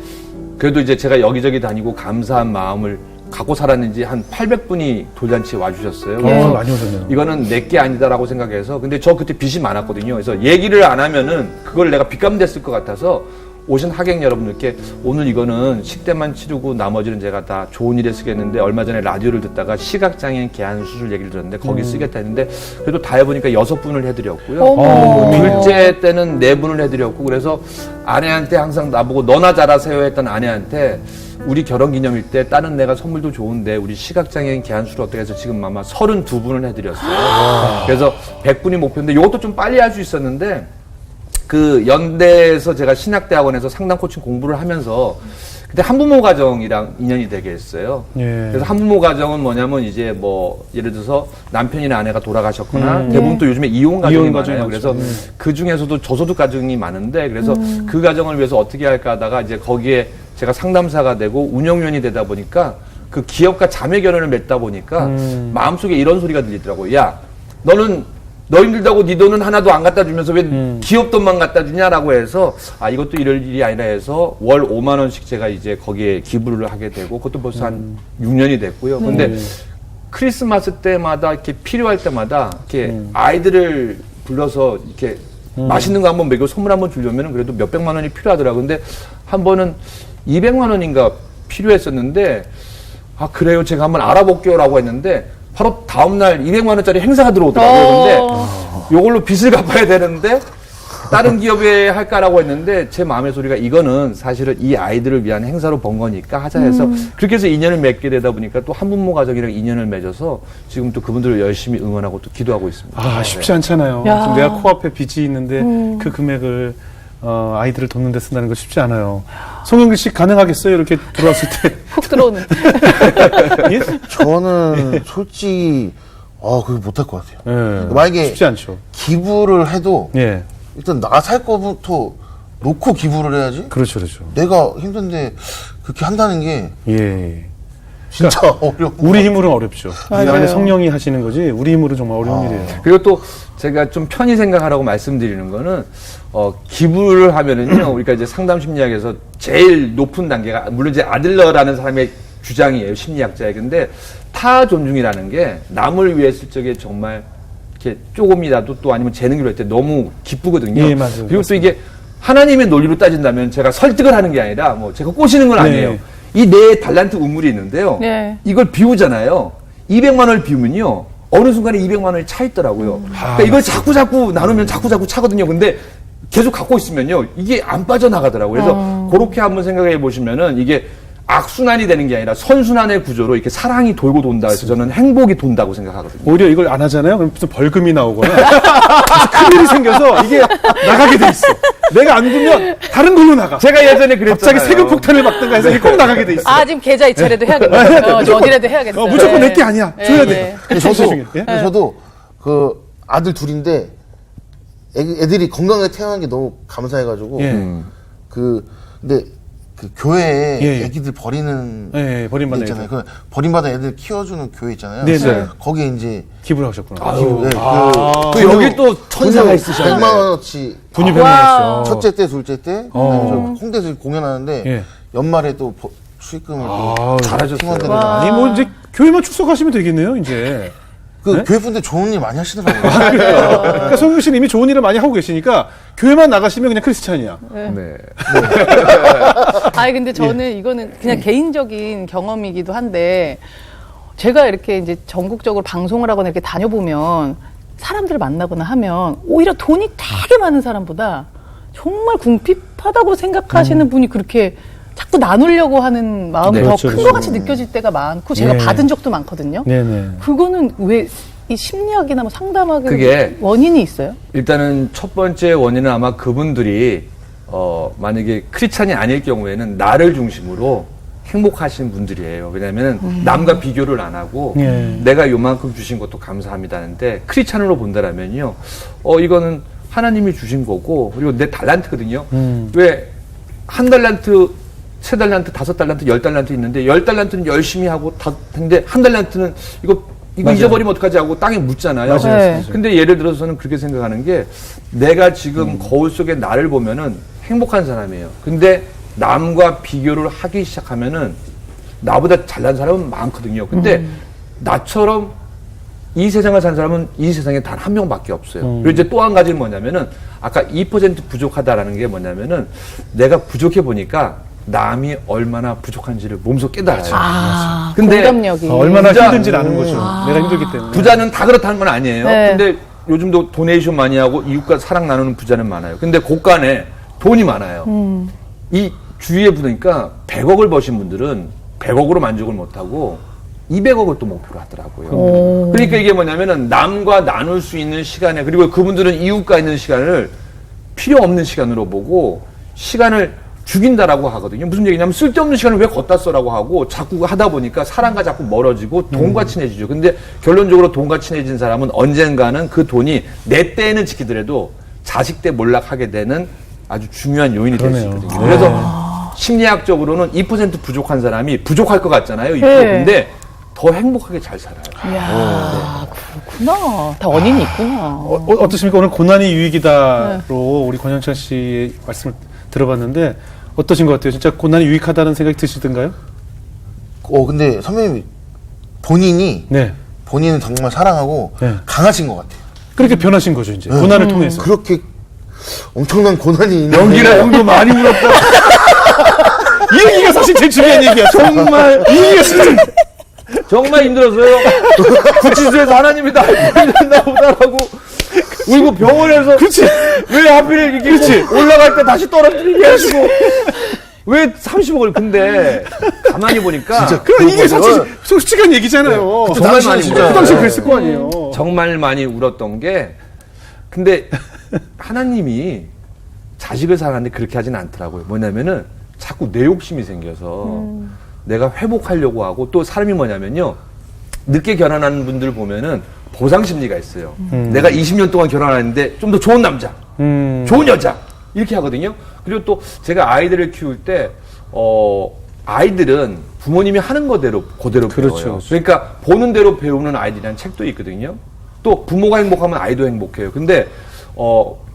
그래도 이제 제가 여기저기 다니고 감사한 마음을 갖고 살았는지 한 800분이 돌잔치에 와주셨어요. 그래서 많이 오셨네요. 이거는 내게 아니다라고 생각해서 근데 저 그때 빚이 많았거든요. 그래서 얘기를 안 하면은 그걸 내가 빚감됐을 것 같아서 오신 하객 여러분들께 오늘 이거는 식대만 치르고 나머지는 제가 다 좋은 일에 쓰겠는데 얼마 전에 라디오를 듣다가 시각장애인 개안 수술 얘기를 들었는데 거기 쓰겠다 했는데 그래도 다 해보니까 6분을 해드렸고요. 둘째 때는 4분을 해드렸고 그래서 아내한테 항상 나보고 너나 잘하세요 했던 아내한테 우리 결혼기념일 때 다른 내가 선물도 좋은데 우리 시각장애인 개안수를 어떻게 해서 지금 아마 32분을 해드렸어요. 그래서 100분이 목표인데 이것도 좀 빨리 할 수 있었는데 그 연대에서 제가 신학대학원에서 상담 코칭 공부를 하면서 그때 한부모 가정이랑 인연이 되게 했어요. 예. 그래서 한부모 가정은 뭐냐면 이제 뭐 예를 들어서 남편이나 아내가 돌아가셨거나 대부분 또 요즘에 이혼 가정이 많아요. 그래서 그 중에서도 저소득 가정이 많은데 그래서 그 가정을 위해서 어떻게 할까 하다가 이제 거기에 제가 상담사가 되고 운영위원이 되다 보니까 그 기업과 자매 결연을 맺다 보니까 마음속에 이런 소리가 들리더라고요. 야, 너 힘들다고 네 돈은 하나도 안 갖다 주면서 왜 기업 돈만 갖다 주냐라고 해서 아 이것도 이럴 일이 아니라 해서 월 5만 원씩 제가 이제 거기에 기부를 하게 되고 그것도 벌써 한 6년이 됐고요. 근데 크리스마스 때마다 이렇게 필요할 때마다 이렇게 아이들을 불러서 이렇게 맛있는 거 한번 먹이고 선물 한번 주려면 그래도 몇백만 원이 필요하더라고요. 근데 한 번은 200만 원인가 필요했었는데 아 그래요 제가 한번 알아볼게요라고 했는데 바로 다음날 200만 원짜리 행사가 들어오더라고요. 근데 요걸로 빚을 갚아야 되는데 다른 기업에 할까라고 했는데 제 마음의 소리가 이거는 사실은 이 아이들을 위한 행사로 번 거니까 하자 해서 그렇게 해서 인연을 맺게 되다 보니까 또 한부모 가족이랑 인연을 맺어서 지금 또 그분들을 열심히 응원하고 또 기도하고 있습니다. 아, 쉽지 않잖아요. 지금 내가 코앞에 빚이 있는데 그 금액을 아이들을 돕는 데 쓴다는 거 쉽지 않아요. 송영길 씨 가능하겠어요? 이렇게 들어왔을 때. 훅 들어오는. 예? 저는 솔직히 그거 못할 것 같아요. 예. 만약에 쉽지 않죠. 기부를 해도 예. 일단 나 살 거부터 놓고 기부를 해야지. 그렇죠, 그렇죠. 내가 힘든데 그렇게 한다는 게 예. 진짜 어려워. 우리 힘으로는 어렵죠. 맞아요. 안에 성령이 하시는 거지, 우리 힘으로는 정말 어려운 일이에요. 그리고 또 제가 좀 편히 생각하라고 말씀드리는 거는 기부를 하면은요 우리가 이제 상담 심리학에서 제일 높은 단계가 물론 이제 아들러라는 사람의 주장이에요 심리학자의 근데 타 존중이라는 게 남을 위해 쓸 적에 정말 이렇게 조금이라도 또 아니면 재능으로 할 때 너무 기쁘거든요. 예, 맞아요. 그리고 또 맞습니다. 이게 하나님의 논리로 따진다면 제가 설득을 하는 게 아니라 뭐 제가 꼬시는 건 아니에요. 네. 이 네 달란트 우물이 있는데요. 네. 이걸 비우잖아요. 200만 원을 비우면요. 어느 순간에 200만 원이 차 있더라고요. 그러니까 이걸 자꾸 나누면 자꾸 차거든요. 근데 계속 갖고 있으면요. 이게 안 빠져나가더라고요. 그래서 그렇게 한번 생각해 보시면은 이게 악순환이 되는 게 아니라 선순환의 구조로 이렇게 사랑이 돌고 돈다 해서 저는 행복이 돈다고 생각하거든요. 오히려 이걸 안 하잖아요? 그럼 무슨 벌금이 나오거나 그래서 큰일이 생겨서 이게 나가게 돼 있어. 내가 안 주면 다른 걸로 나가. 제가 예전에 그랬잖아요. 갑자기 세금 폭탄을 맞든가 해서 이게 꼭 나가게 돼 있어. 아, 지금 계좌 이체라도 해야겠네요. 어디라도 해야겠어요. 무조건 네. 내게 아니야. 네, 줘야 네. 돼. 근데 저도 그 아들 둘인데 애들이 건강하게 태어난 게 너무 감사해가지고 예. 근데 그 교회에 예. 애기들 버리는 예, 버림받는 데 있잖아요. 애들. 그 버림받은 애들 키워주는 교회 있잖아요. 네네. 거기에 이제 기부를 하셨구나. 네, 또 여기 또 천사가 있으셨네. 100만 원어치 분이 와. 100만원이죠. 첫째 때, 둘째 때 저 홍대에서 공연하는데 예. 연말에 또 수익금을 또 아우, 잘하셨어요. 팀원들이 아니, 뭐 이제 교회만 출석하시면 되겠네요, 이제. 그 교회 분들 좋은 일 많이 하시더라고요. 그러니까 송영 씨는 이미 좋은 일을 많이 하고 계시니까 교회만 나가시면 그냥 크리스찬이야. 네. 아니 근데 저는 이거는 그냥 개인적인 경험이기도 한데 제가 이렇게 이제 전국적으로 방송을 하거나 이렇게 다녀보면 사람들을 만나거나 하면 오히려 돈이 되게 많은 사람보다 정말 궁핍하다고 생각하시는 분이 그렇게 자꾸 나누려고 하는 마음이 네, 더 그렇죠, 큰 것 그렇죠. 같이 느껴질 때가 많고 제가 네. 받은 적도 많거든요. 네네. 그거는 왜 이 심리학이나 뭐 상담학의 그게 원인이 있어요? 일단은 첫 번째 원인은 아마 그분들이 만약에 크리스찬이 아닐 경우에는 나를 중심으로 행복하신 분들이에요. 왜냐하면 남과 비교를 안 하고 예. 내가 요만큼 주신 것도 감사합니다는데 크리스찬으로 본다라면요. 이거는 하나님이 주신 거고 그리고 내 달란트거든요. 왜 한 달란트 3달란트, 5달란트, 10달란트 있는데 10달란트는 열심히 하고 다 했는데 1달란트는 이거 맞아요. 잊어버리면 어떡하지 하고 땅에 묻잖아요. 맞아요. 네. 맞아요. 근데 예를 들어서 저는 그렇게 생각하는 게 내가 지금 거울 속에 나를 보면은 행복한 사람이에요. 근데 남과 비교를 하기 시작하면은 나보다 잘난 사람은 많거든요. 근데 나처럼 이 세상을 산 사람은 이 세상에 단 한 명밖에 없어요. 그리고 이제 또 한 가지는 뭐냐면은 아까 2% 부족하다라는 게 뭐냐면은 내가 부족해 보니까 남이 얼마나 부족한지를 몸소 깨달아요. 아, 근데 공감력이. 얼마나 부자- 힘든지를 아는 거죠. 내가 힘들기 때문에. 부자는 다 그렇다는 건 아니에요. 네. 근데 요즘도 도네이션 많이 하고 이웃과 사랑 나누는 부자는 많아요. 근데 고간에 돈이 많아요. 이 주위에 보니까 100억을 버신 분들은 100억으로 만족을 못하고 200억을 또 목표로 하더라고요. 그러니까 이게 뭐냐면은 남과 나눌 수 있는 시간에 그리고 그분들은 이웃과 있는 시간을 필요 없는 시간으로 보고 시간을 죽인다라고 하거든요. 무슨 얘기냐면 쓸데없는 시간을 왜 걷다 써라고 하고 자꾸 하다 보니까 사람과 자꾸 멀어지고 돈과 친해지죠. 근데 결론적으로 돈과 친해진 사람은 언젠가는 그 돈이 내 때에는 지키더라도 자식 때 몰락하게 되는 아주 중요한 요인이 될 수 그러네요. 있거든요. 그래서 심리학적으로는 2% 부족한 사람이 부족할 것 같잖아요. 2%. 네. 근데 더 행복하게 잘 살아요. 이야, 그렇구나. 다 원인이 있구나. 어떠십니까? 오늘 고난이 유익이다로 우리 권영찬 씨의 말씀을 들어봤는데 어떠신 것 같아요? 진짜 고난이 유익하다는 생각이 드시던가요? 근데 선배님 본인이 네. 본인은 정말 사랑하고 네. 강하신 것 같아요. 그렇게 변하신 거죠, 이제. 고난을 통해서. 그렇게 엄청난 고난이 있는데 연기라 형도 많이 울었다. 이 얘기가 사실 제일 중요한 얘기야. 정말. 이 얘기가 진짜. 정말 힘들었어요. 구치소에서 하나님이 나 알고 보다라고 울고 병원에서 그렇지. 왜 하필 이렇게 올라갈 때 다시 떨어뜨리게 하시고 왜 30억을 근데 가만히 보니까 그럼 이게 사실 솔직한 얘기잖아요. 정말 많이 그 울었어요. 당시 그랬을 거 아니에요. 정말 많이 울었던 게 근데 하나님이 자식을 사랑하는데 그렇게 하진 않더라고요. 뭐냐면은 자꾸 내 욕심이 생겨서 내가 회복하려고 하고 또 사람이 뭐냐면요. 늦게 결혼하는 분들 보면은 보상 심리가 있어요. 내가 20년 동안 결혼하는데 좀 더 좋은 남자, 좋은 여자 이렇게 하거든요. 그리고 또 제가 아이들을 키울 때 아이들은 부모님이 하는 거대로 그대로 그렇죠, 배워요. 그렇죠. 그러니까 보는 대로 배우는 아이들이라는 책도 있거든요. 또 부모가 행복하면 아이도 행복해요. 근데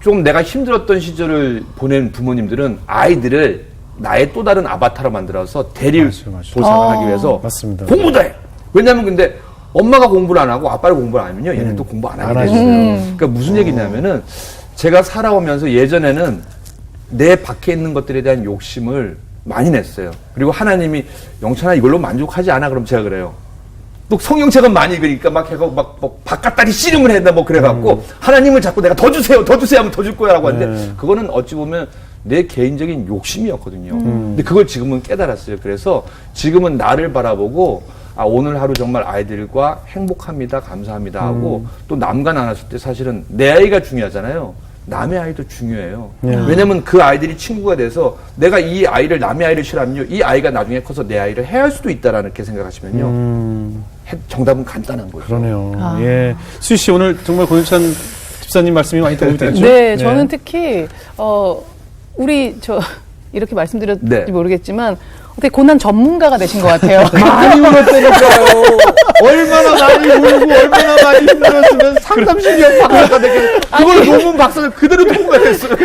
좀 내가 힘들었던 시절을 보낸 부모님들은 아이들을 나의 또 다른 아바타로 만들어서 대리 맞아요. 보상을 하기 위해서 맞습니다. 공부도 해. 왜냐면 근데 엄마가 공부를 안 하고 아빠를 공부를 안 하면요. 얘는 또 공부 안 하게 안 돼요. 하죠. 그러니까 무슨 얘기냐면은 제가 살아오면서 예전에는 내 밖에 있는 것들에 대한 욕심을 많이 냈어요. 그리고 하나님이 영찬아 이걸로 만족하지 않아? 그럼 제가 그래요. 또 성경책은 많이 읽으니까 막 해가 뭐 바깥다리 씨름을 했나 뭐 그래갖고 하나님을 자꾸 내가 더 주세요 하면 더 줄 거야라고 하는데 그거는 어찌 보면 내 개인적인 욕심이었거든요. 근데 그걸 지금은 깨달았어요. 그래서 지금은 나를 바라보고 오늘 하루 정말 아이들과 행복합니다, 감사합니다 하고 또 남과 나눴을 때 사실은 내 아이가 중요하잖아요. 남의 아이도 중요해요. 왜냐면 그 아이들이 친구가 돼서 내가 이 아이를 남의 아이를 싫어하면요. 이 아이가 나중에 커서 내 아이를 해할 수도 있다라는 이렇게 생각하시면요. 정답은 간단한 거죠. 그러네요. 예. 수희 씨 오늘 정말 권영찬 집사님 말씀이 많이 도움이 됐죠? 네, 저는 특히 우리 이렇게 말씀드렸지 네. 모르겠지만 어떻게 고난 전문가가 되신 것 같아요. 많이 울었다니까요. 얼마나 많이 울고 얼마나 많이 힘들었으면 상담심리학 박사가 되겠 그걸 논문 박사를 그대로 통과했어요.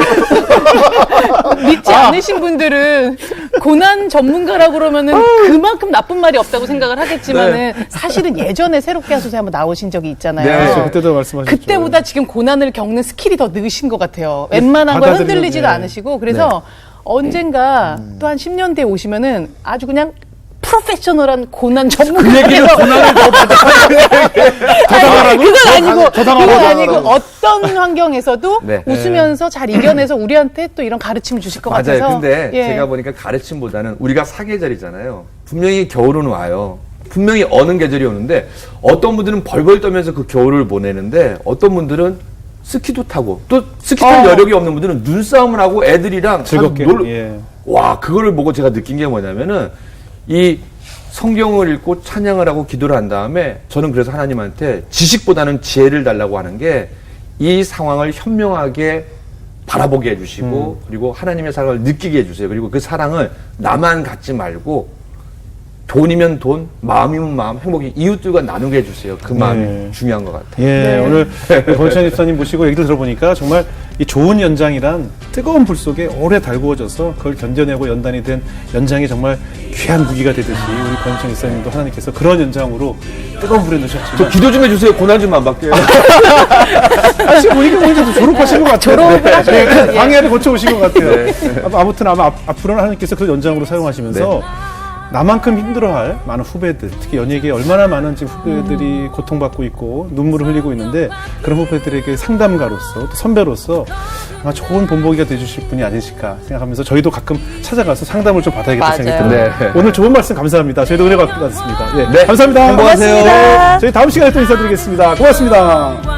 믿지 않으신 분들은 고난 전문가라고 그러면은 그만큼 나쁜 말이 없다고 생각을 하겠지만은 사실은 예전에 새롭게 하소서 한번 나오신 적이 있잖아요. 네, 그렇죠. 그때도 말씀하셨죠. 그때보다 지금 고난을 겪는 스킬이 더 느으신 것 같아요. 웬만한 거 받아들이는, 흔들리지도 네. 않으시고 그래서 언젠가 또 한 10년 뒤에 오시면은 아주 그냥 프로페셔널한 고난 전문가께서 고난을 더 아니, 그건 아니고 더 그건 당하라고. 아니고 어떤 환경에서도 네. 웃으면서 잘 이겨내서 우리한테 또 이런 가르침을 주실 것 같아서 맞아요. 근데 예. 제가 보니까 가르침보다는 우리가 사계절이잖아요. 분명히 겨울은 와요. 분명히 어느 계절이 오는데 어떤 분들은 벌벌 떠면서 그 겨울을 보내는데 어떤 분들은 스키도 타고 또 스키 탈 여력이 없는 분들은 눈싸움을 하고 애들이랑 즐겁게. 가서 놀러- 예. 와, 그거를 보고 제가 느낀 게 뭐냐면은 이 성경을 읽고 찬양을 하고 기도를 한 다음에 저는 그래서 하나님한테 지식보다는 지혜를 달라고 하는 게 이 상황을 현명하게 바라보게 해주시고 그리고 하나님의 사랑을 느끼게 해주세요. 그리고 그 사랑을 나만 갖지 말고 돈이면 돈, 마음이면 마음, 행복이 이웃들과 나누게 해주세요. 그 마음이 네. 중요한 것 같아요. 예, 오늘 권창희 집사님 모시고 얘기를 들어보니까 정말 이 좋은 연장이란 뜨거운 불 속에 오래 달구어져서 그걸 견뎌내고 연단이 된 연장이 정말 귀한 무기가 되듯이 우리 권창희 집사님도 하나님께서 그런 연장으로 뜨거운 불에 넣으셨지만 저 기도 좀 해주세요. 고난 좀 안 받게요. 지금 보니까 오늘 졸업하신 것 같아요. 졸업을 하셔야죠. 예. 방해를 거쳐오신 것 같아요. 아무튼 아마 앞으로는 하나님께서 그런 연장으로 사용하시면서 나만큼 힘들어할 많은 후배들, 특히 연예계에 얼마나 많은 지금 후배들이 고통받고 있고 눈물을 흘리고 있는데 그런 후배들에게 상담가로서 또 선배로서 아마 좋은 본보기가 되주실 분이 아니실까 생각하면서 저희도 가끔 찾아가서 상담을 좀 받아야겠다 맞아요. 생각이 듭니다. 네. 오늘 좋은 말씀 감사합니다. 저희도 은혜 받습니다. 예, 네. 감사합니다. 행복하세요. 저희 다음 시간에 또 인사드리겠습니다. 고맙습니다.